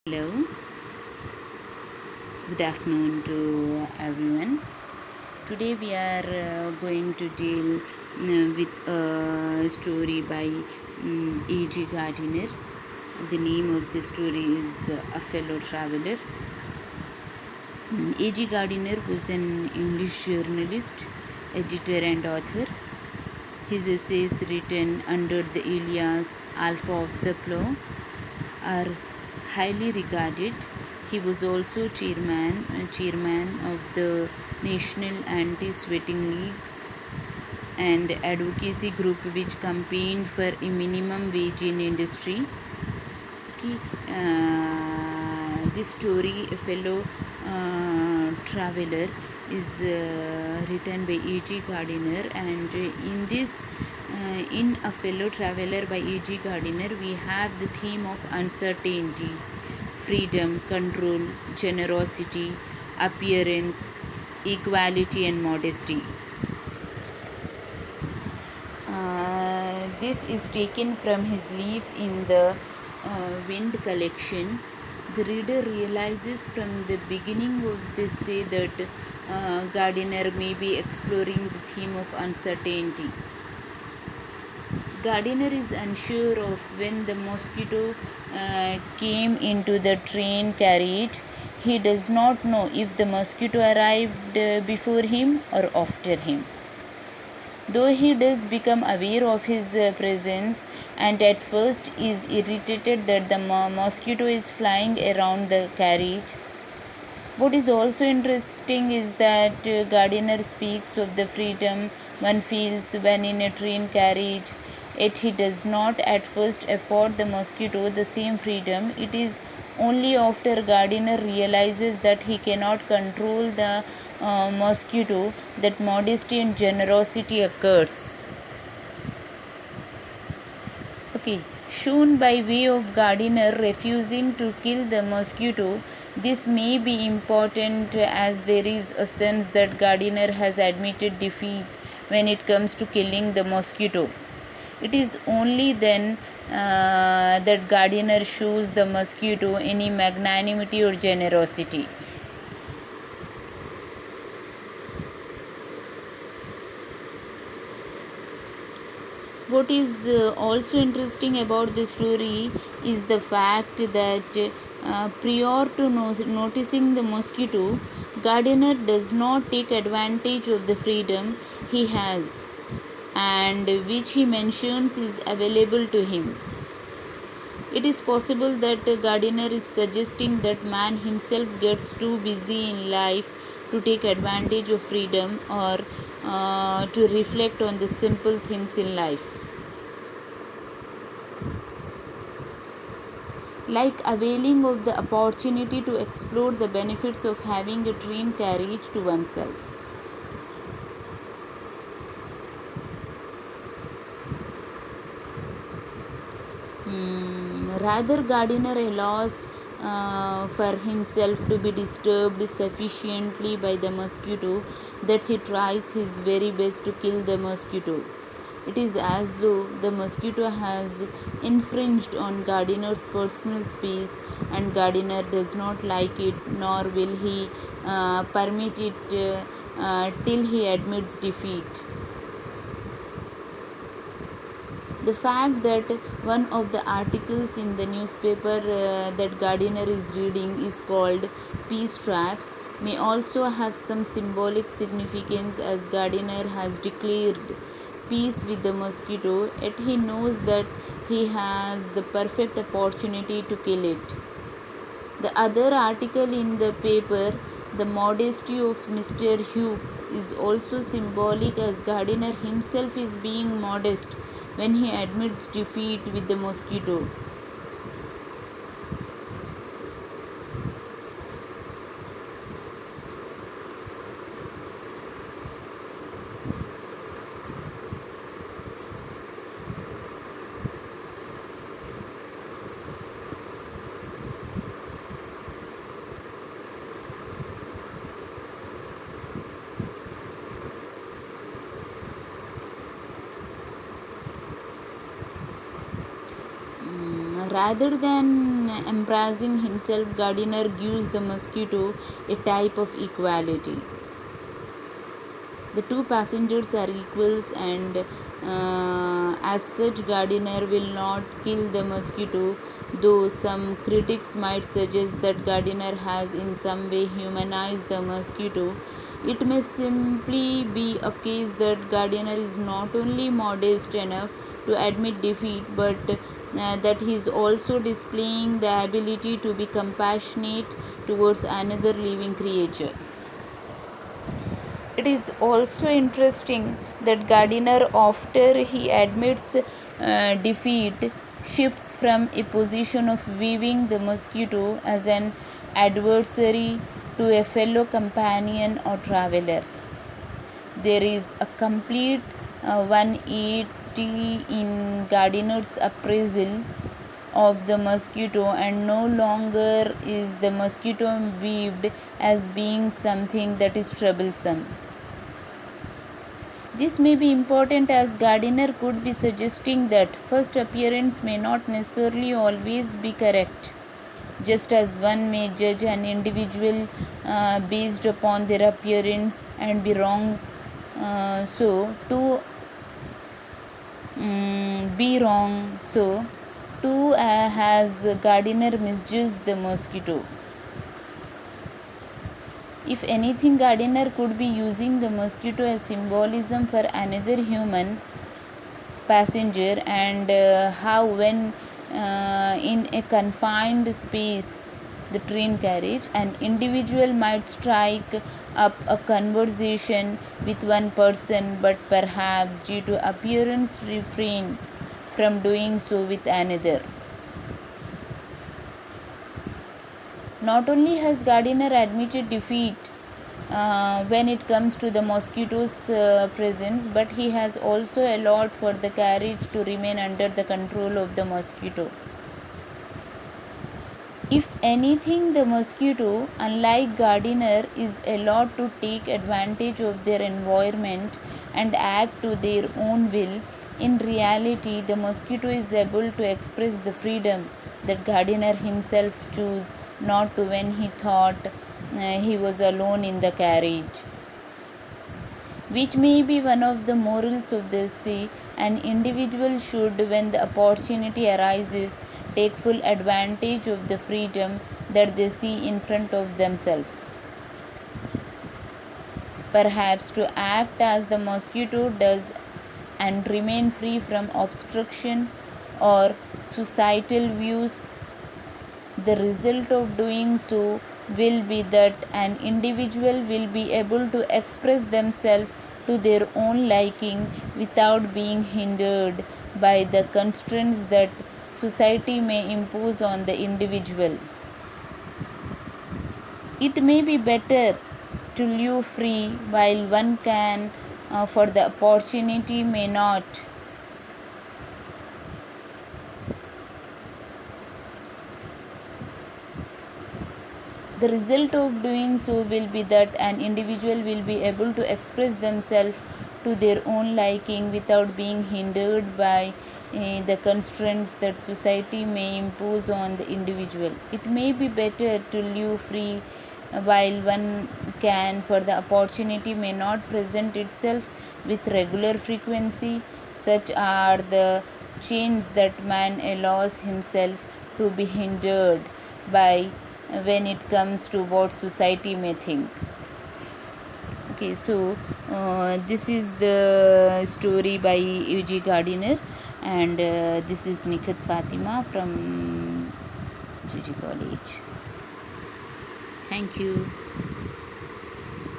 Hello, good afternoon to everyone. Today we are going to deal with a story by A.G. Gardiner. The name of the story is A Fellow Traveler. A.G. Gardiner was an English journalist, editor, and author. His essays, written under the alias Alpha of the Plough, are highly regarded. He was also chairman of the National Anti-Sweating League, and advocacy group which campaigned for a minimum wage in industry. Okay, this story, A Fellow Traveler, is written by E.G. Gardiner, and in A Fellow Traveler by E.G. Gardiner, we have the theme of uncertainty, freedom, control, generosity, appearance, equality, and modesty. This is taken from his Leaves in the Wind collection. The reader realizes from the beginning of this say that Gardiner may be exploring the theme of uncertainty. Gardiner is unsure of when the mosquito came into the train carriage. He does not know if the mosquito arrived before him or after him. Though he does become aware of his presence and at first is irritated that the mosquito is flying around the carriage. What is also interesting is that Gardiner speaks of the freedom one feels when in a train carriage, yet he does not at first afford the mosquito the same freedom. It is only after Gardiner realizes that he cannot control the mosquito that modesty and generosity occurs. Okay, shown by way of Gardiner refusing to kill the mosquito. This may be important as there is a sense that Gardiner has admitted defeat when it comes to killing the mosquito. It is only then that Gardiner shows the mosquito any magnanimity or generosity. What is also interesting about the story is the fact that prior to noticing the mosquito, Gardiner does not take advantage of the freedom he has and which he mentions is available to him. It is possible that Gardiner is suggesting that man himself gets too busy in life to take advantage of freedom or to reflect on the simple things in life, like availing of the opportunity to explore the benefits of having a train carriage to oneself. Rather, Gardiner allows for himself to be disturbed sufficiently by the mosquito that he tries his very best to kill the mosquito. It is as though the mosquito has infringed on Gardiner's personal space, and Gardiner does not like it, nor will he permit it till he admits defeat. The fact that one of the articles in the newspaper that Gardiner is reading is called Peace Traps may also have some symbolic significance, as Gardiner has declared peace with the mosquito, yet he knows that he has the perfect opportunity to kill it. The other article in the paper, The Modesty of Mr. Hughes, is also symbolic, as Gardiner himself is being modest when he admits defeat with the mosquito. Rather than embracing himself, Gardiner gives the mosquito a type of equality. The two passengers are equals, and as such, Gardiner will not kill the mosquito, though some critics might suggest that Gardiner has in some way humanized the mosquito. It may simply be a case that Gardiner is not only modest enough to admit defeat, but that he is also displaying the ability to be compassionate towards another living creature. It is also interesting that Gardiner, after he admits defeat, shifts from a position of viewing the mosquito as an adversary to a fellow companion or traveler. There is a complete 180 in Gardiner's appraisal of the mosquito, and no longer is the mosquito viewed as being something that is troublesome. This may be important, as Gardiner could be suggesting that first appearance may not necessarily always be correct. Just as one may judge an individual based upon their appearance and be wrong, so too so too has Gardiner misjudged the mosquito. If anything, Gardiner could be using the mosquito as symbolism for another human passenger, and how, when in a confined space, the train carriage, an individual might strike up a conversation with one person, but perhaps due to appearance refrain from doing so with another. Not only has Gardiner admitted defeat when it comes to the mosquito's presence, but he has also allowed for the carriage to remain under the control of the mosquito. If anything, the mosquito, unlike Gardiner, is allowed to take advantage of their environment and act to their own will. In reality, the mosquito is able to express the freedom that Gardiner himself chose not to when he thought he was alone in the carriage, which may be one of the morals of the sea. An individual should, when the opportunity arises, take full advantage of the freedom that they see in front of themselves. Perhaps to act as the mosquito does and remain free from obstruction or societal views. The result of doing so will be that an individual will be able to express themselves to their own liking without being hindered by the constraints that society may impose on the individual. It may be better to live free while one can, for the opportunity may not. The result of doing so will be that an individual will be able to express themselves to their own liking without being hindered by the constraints that society may impose on the individual. It may be better to live free while one can, for the opportunity may not present itself with regular frequency. Such are the chains that man allows himself to be hindered by when it comes to what society may think. Okay, so this is the story by UG Gardiner, and this is Nikhat Fatima from GG College. Thank you.